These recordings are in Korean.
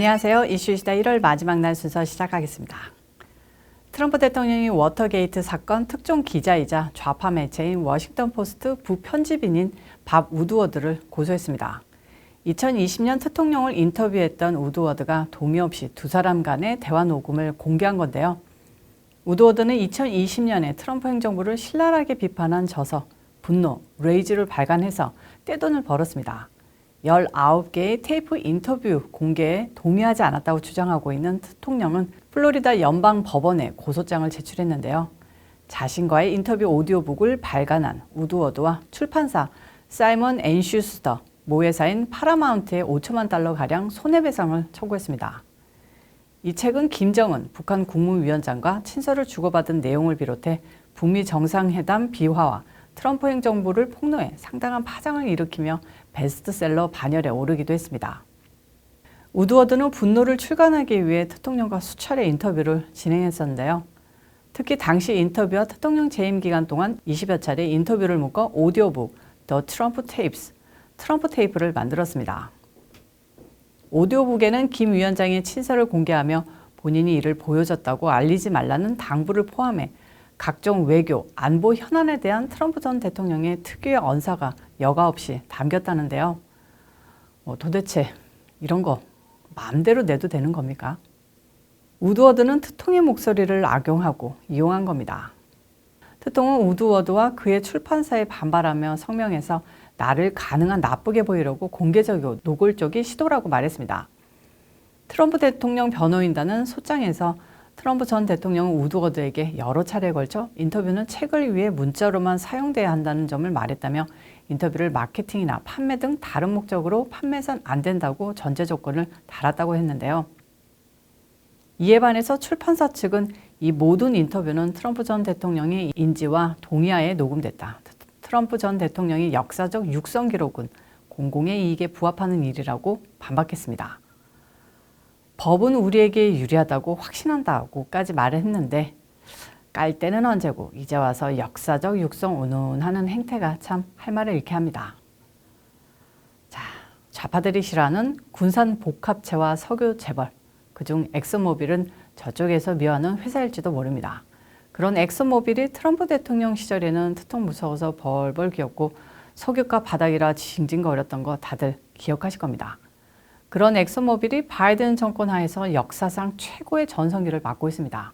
안녕하세요. 이슈시다 1월 마지막 날 순서 시작하겠습니다. 트럼프 대통령이 워터게이트 사건 특종 기자이자 좌파 매체인 워싱턴 포스트 부편집인인 밥 우드워드를 고소했습니다. 2020년 대통령을 인터뷰했던 우드워드가 동의 없이 두 사람 간의 대화 녹음을 공개한 건데요. 우드워드는 2020년에 트럼프 행정부를 신랄하게 비판한 저서 분노, 레이지를 발간해서 떼돈을 벌었습니다. 19개의 테이프 인터뷰 공개에 동의하지 않았다고 주장하고 있는 대통령은 플로리다 연방법원에 고소장을 제출했는데요. 자신과의 인터뷰 오디오북을 발간한 우드워드와 출판사 사이먼 앤 슈스터, 모회사인 파라마운트에 5천만 달러가량 손해배상을 청구했습니다. 이 책은 김정은 북한 국무위원장과 친서를 주고받은 내용을 비롯해 북미 정상회담 비화와 트럼프 행정부를 폭로해 상당한 파장을 일으키며 베스트셀러 반열에 오르기도 했습니다. 우드워드는 분노를 출간하기 위해 대통령과 수차례 인터뷰를 진행했었는데요. 특히 당시 인터뷰와 대통령 재임 기간 동안 20여 차례 인터뷰를 묶어 오디오북 The Trump Tapes, 트럼프 테이프를 만들었습니다. 오디오북에는 김 위원장의 친서를 공개하며 본인이 이를 보여줬다고 알리지 말라는 당부를 포함해 각종 외교, 안보 현안에 대한 트럼프 전 대통령의 특유의 언사가 여과 없이 담겼다는데요. 도대체 이런 거 마음대로 내도 되는 겁니까? 우드워드는 특통의 목소리를 악용하고 이용한 겁니다. 특통은 우드워드와 그의 출판사에 반발하며 성명에서 나를 가능한 나쁘게 보이려고 공개적이고 노골적인 시도라고 말했습니다. 트럼프 대통령 변호인단은 소장에서 트럼프 전 대통령은 우드워드에게 여러 차례에 걸쳐 인터뷰는 책을 위해 문자로만 사용돼야 한다는 점을 말했다며 인터뷰를 마케팅이나 판매 등 다른 목적으로 판매해선 안 된다고 전제 조건을 달았다고 했는데요. 이에 반해서 출판사 측은 이 모든 인터뷰는 트럼프 전 대통령의 인지와 동의하에 녹음됐다. 트럼프 전 대통령의 역사적 육성 기록은 공공의 이익에 부합하는 일이라고 반박했습니다. 법은 우리에게 유리하다고 확신한다고까지 말을 했는데 깔 때는 언제고 이제 와서 역사적 육성 운운하는 행태가 참 할 말을 잃게 합니다. 자, 좌파들이 싫어하는 군산 복합체와 석유 재벌, 그중 엑슨모빌은 저쪽에서 미워하는 회사일지도 모릅니다. 그런 엑슨모빌이 트럼프 대통령 시절에는 트통 무서워서 벌벌 기었고 석유가 바닥이라 징징거렸던 거 다들 기억하실 겁니다. 그런 엑슨모빌이 바이든 정권 하에서 역사상 최고의 전성기를 맞고 있습니다.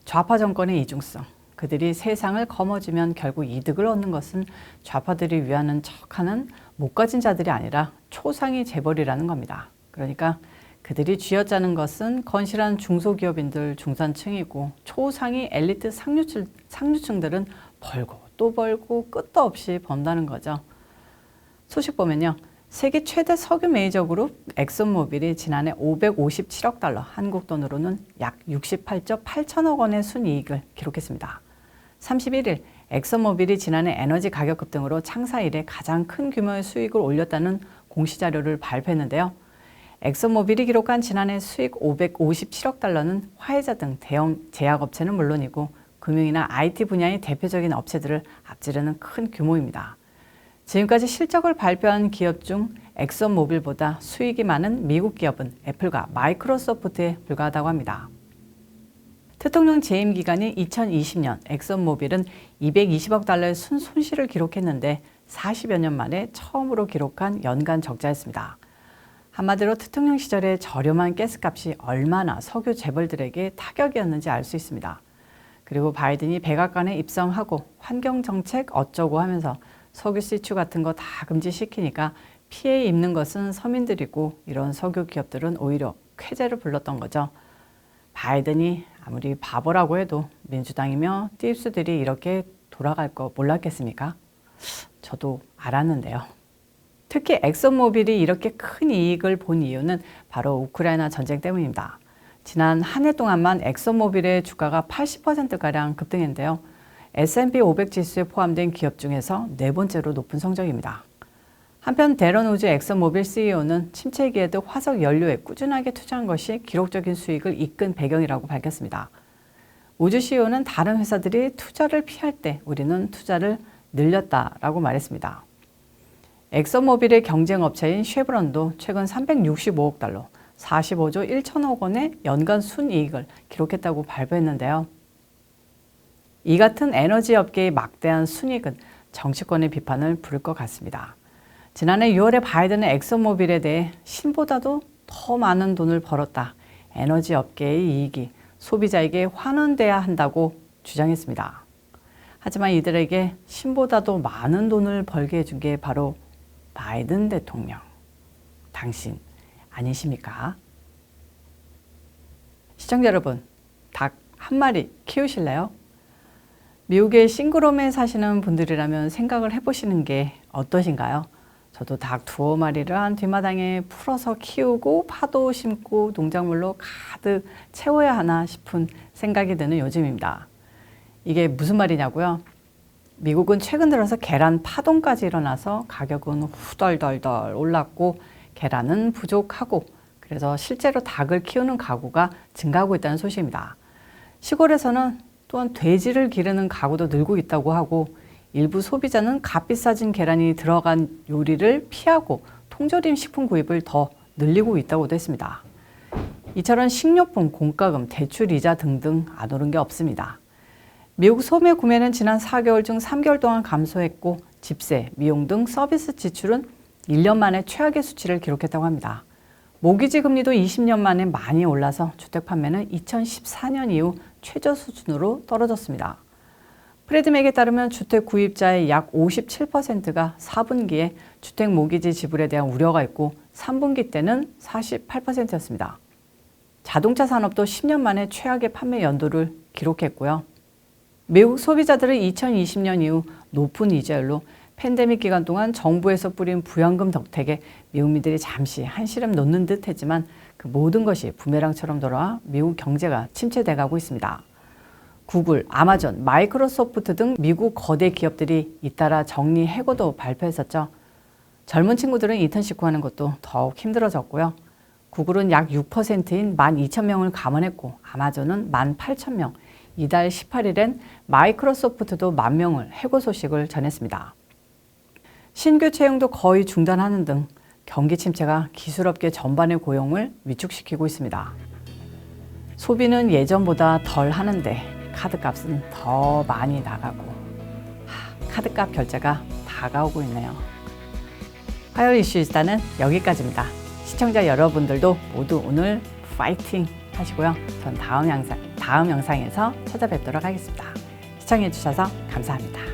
좌파 정권의 이중성, 그들이 세상을 거머쥐면 결국 이득을 얻는 것은 좌파들이 위하는 척하는 못 가진 자들이 아니라 초상위 재벌이라는 겁니다. 그러니까 그들이 쥐어짜는 것은 건실한 중소기업인들 중산층이고 초상위 엘리트 상류층들은 벌고 또 벌고 끝도 없이 번다는 거죠. 소식 보면요. 세계 최대 석유 메이저 그룹 엑슨모빌이 지난해 557억 달러, 한국 돈으로는 약 68조 8천억 원의 순이익을 기록했습니다. 31일 엑슨모빌이 지난해 에너지 가격 급등으로 창사 이래 가장 큰 규모의 수익을 올렸다는 공시자료를 발표했는데요. 엑슨모빌이 기록한 지난해 수익 557억 달러는 화해자 등 대형 제약업체는 물론이고 금융이나 IT 분야의 대표적인 업체들을 앞지르는 큰 규모입니다. 지금까지 실적을 발표한 기업 중 엑슨모빌보다 수익이 많은 미국 기업은 애플과 마이크로소프트에 불과하다고 합니다. 대통령 재임 기간인 2020년 엑슨모빌은 220억 달러의 손실을 기록했는데 40여 년 만에 처음으로 기록한 연간 적자였습니다. 한마디로 대통령 시절에 저렴한 가스값이 얼마나 석유 재벌들에게 타격이었는지 알 수 있습니다. 그리고 바이든이 백악관에 입성하고 환경정책 어쩌고 하면서 석유 시추 같은 거 다 금지시키니까 피해 입는 것은 서민들이고 이런 석유 기업들은 오히려 쾌재를 불렀던 거죠. 바이든이 아무리 바보라고 해도 민주당이며 띠입스들이 이렇게 돌아갈 거 몰랐겠습니까? 저도 알았는데요. 특히 엑슨모빌이 이렇게 큰 이익을 본 이유는 바로 우크라이나 전쟁 때문입니다. 지난 한 해 동안만 엑슨모빌의 주가가 80%가량 급등했는데요. S&P 500 지수에 포함된 기업 중에서 네 번째로 높은 성적입니다. 한편 데런 우즈 엑슨모빌 CEO는 침체기에도 화석 연료에 꾸준하게 투자한 것이 기록적인 수익을 이끈 배경이라고 밝혔습니다. 우즈 CEO는 다른 회사들이 투자를 피할 때 우리는 투자를 늘렸다라고 말했습니다. 엑선모빌의 경쟁업체인 쉐브론도 최근 365억 달러, 45조 1천억 원의 연간 순이익을 기록했다고 발표했는데요. 이 같은 에너지 업계의 막대한 순이익은 정치권의 비판을 부를 것 같습니다. 지난해 6월에 바이든은 엑선모빌에 대해 신보다도 더 많은 돈을 벌었다. 에너지 업계의 이익이 소비자에게 환원돼야 한다고 주장했습니다. 하지만 이들에게 신보다도 많은 돈을 벌게 해준 게 바로 바이든 대통령. 당신 아니십니까? 시청자 여러분, 닭 한 마리 키우실래요? 미국의 싱그홈에 사시는 분들이라면 생각을 해보시는 게 어떠신가요? 저도 닭 2마리를 한 뒷마당에 풀어서 키우고 파도 심고 농작물로 가득 채워야 하나 싶은 생각이 드는 요즘입니다. 이게 무슨 말이냐고요? 미국은 최근 들어서 계란 파동까지 일어나서 가격은 후덜덜덜 올랐고 계란은 부족하고 그래서 실제로 닭을 키우는 가구가 증가하고 있다는 소식입니다. 시골에서는 또한 돼지를 기르는 가구도 늘고 있다고 하고 일부 소비자는 값비싸진 계란이 들어간 요리를 피하고 통조림 식품 구입을 더 늘리고 있다고도 했습니다. 이처럼 식료품, 공과금, 대출 이자 등등 안 오른 게 없습니다. 미국 소매 구매는 지난 4개월 중 3개월 동안 감소했고 집세, 미용 등 서비스 지출은 1년 만에 최악의 수치를 기록했다고 합니다. 모기지 금리도 20년 만에 많이 올라서 주택 판매는 2014년 이후 최저 수준으로 떨어졌습니다. 프레드맥에 따르면 주택 구입자의 약 57%가 4분기에 주택 모기지 지불에 대한 우려가 있고 3분기 때는 48%였습니다. 자동차 산업도 10년 만에 최악의 판매 연도를 기록했고요. 미국 소비자들은 2020년 이후 높은 이자율로 팬데믹 기간 동안 정부에서 뿌린 부양금 덕택에 미국민들이 잠시 한시름 놓는 듯 했지만 그 모든 것이 부메랑처럼 돌아와 미국 경제가 침체돼가고 있습니다. 구글, 아마존, 마이크로소프트 등 미국 거대 기업들이 잇따라 정리 해고도 발표했었죠. 젊은 친구들은 인턴십 구하는 것도 더욱 힘들어졌고요. 구글은 약 6%인 12,000명을 감원했고 아마존은 18,000명, 이달 18일엔 마이크로소프트도 10,000명을 해고 소식을 전했습니다. 신규 채용도 거의 중단하는 등 경기 침체가 기술업계 전반의 고용을 위축시키고 있습니다. 소비는 예전보다 덜 하는데 카드값은 더 많이 나가고 카드값 결제가 다가오고 있네요. 화요일 이슈 일단은 여기까지입니다. 시청자 여러분들도 모두 오늘 파이팅 하시고요. 전 다음 영상에서 찾아뵙도록 하겠습니다. 시청해주셔서 감사합니다.